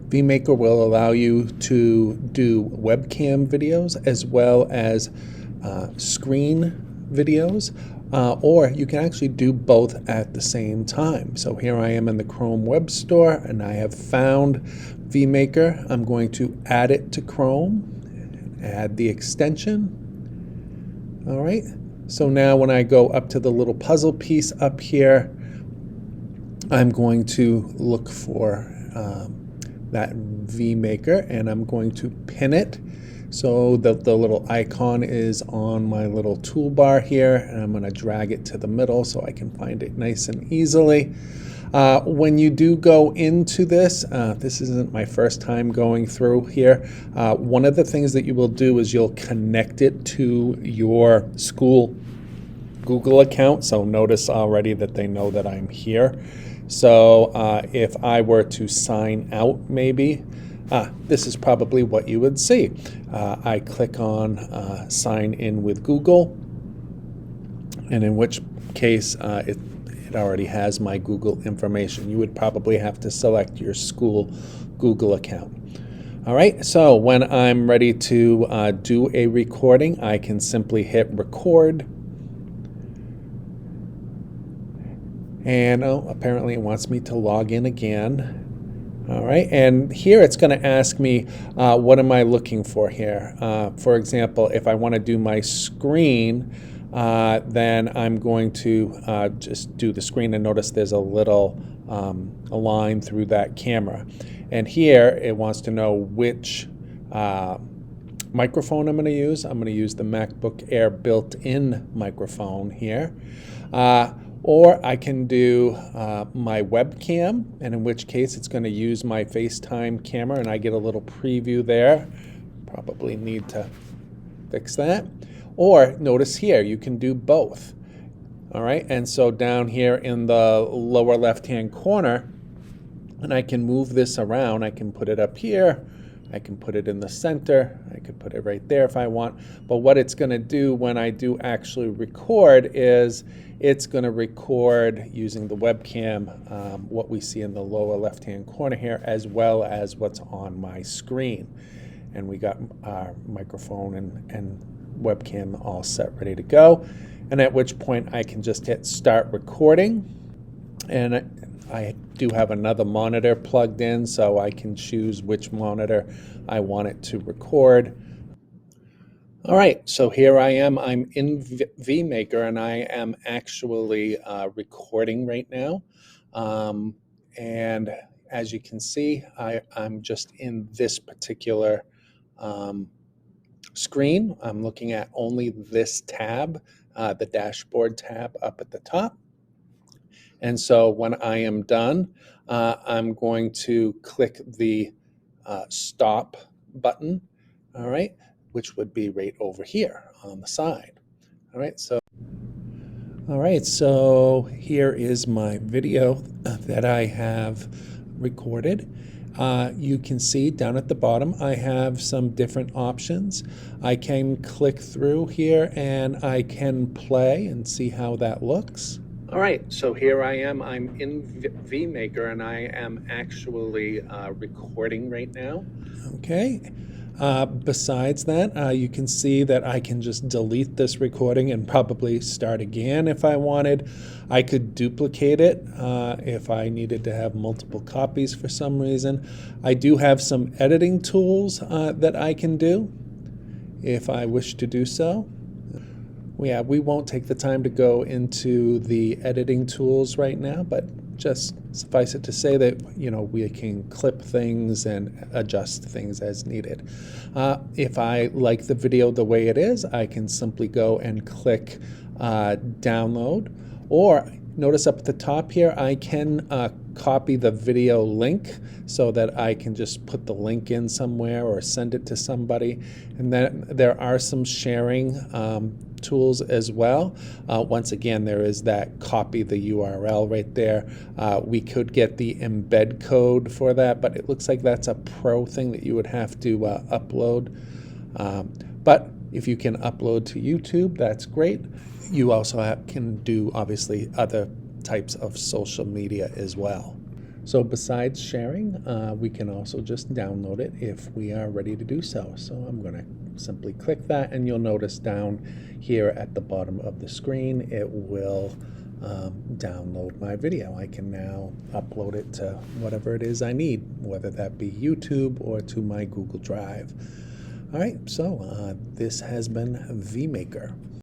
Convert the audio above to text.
Vmaker will allow you to do webcam videos as well as screen videos, or you can actually do both at the same time. So here I am in the Chrome Web Store and I have found Vmaker. I'm going to add it to Chrome, add the extension. All right, so now when I go up to the little puzzle piece up here, I'm going to look for that Vmaker and I'm going to pin it so that the little icon is on my little toolbar here, and I'm going to drag it to the middle so I can find it nice and easily. When you do go into this, this isn't my first time going through here. One of the things that you will do is you'll connect it to your school Google account. So notice already that they know that I'm here. So if I were to sign out maybe, this is probably what you would see. I click on sign in with Google, and in which case it already has my Google information. You would probably have to select your school Google account. All right, so when I'm ready to do a recording, I can simply hit record. And apparently it wants me to log in again. All right, and here it's going to ask me, what am I looking for here? For example, if I want to do my screen, then I'm going to just do the screen, and notice there's a little a line through that camera. And here it wants to know which microphone I'm going to use. I'm going to use the MacBook Air built-in microphone here. Or I can do my webcam, and in which case it's going to use my FaceTime camera, and I get a little preview there. Probably need to fix that. Or notice here, you can do both. All right, and so down here in the lower left-hand corner, and I can move this around. I can put it up here. I can put it in the center. I could put it right there if I want. But what it's going to do when I do actually record is it's going to record using the webcam what we see in the lower left-hand corner here, as well as what's on my screen. And we got our microphone and webcam all set, ready to go. And at which point I can just hit start recording. And I do have another monitor plugged in, so I can choose which monitor I want it to record. All right, so here I am. I'm in Vmaker, and I am actually recording right now. And as you can see, I'm just in this particular screen. I'm looking at only this tab, the dashboard tab up at the top. And so when I am done, I'm going to click the stop button, all right, which would be right over here on the side. All right, so here is my video that I have recorded. You can see down at the bottom I have some different options. I can click through here and I can play and see how that looks. All right, so here I am. I'm in Vmaker, and I am actually recording right now. Okay. Besides that, you can see that I can just delete this recording and probably start again if I wanted. I could duplicate it if I needed to have multiple copies for some reason. I do have some editing tools that I can do if I wish to do so. Yeah, we won't take the time to go into the editing tools right now, but just suffice it to say that, you know, we can clip things and adjust things as needed. If I like the video the way it is, I can simply go and click download, or notice up at the top here, I can copy the video link so that I can just put the link in somewhere or send it to somebody. And then there are some sharing tools as well. Once again, there is that copy the URL right there. We could get the embed code for that, but it looks like that's a pro thing that you would have to upload. But if you can upload to YouTube, that's great. You also can do, obviously, other types of social media as well. So besides sharing, we can also just download it if we are ready to do so. So I'm going to simply click that, and you'll notice down here at the bottom of the screen, it will download my video. I can now upload it to whatever it is I need, whether that be YouTube or to my Google Drive. All right, so this has been Vmaker.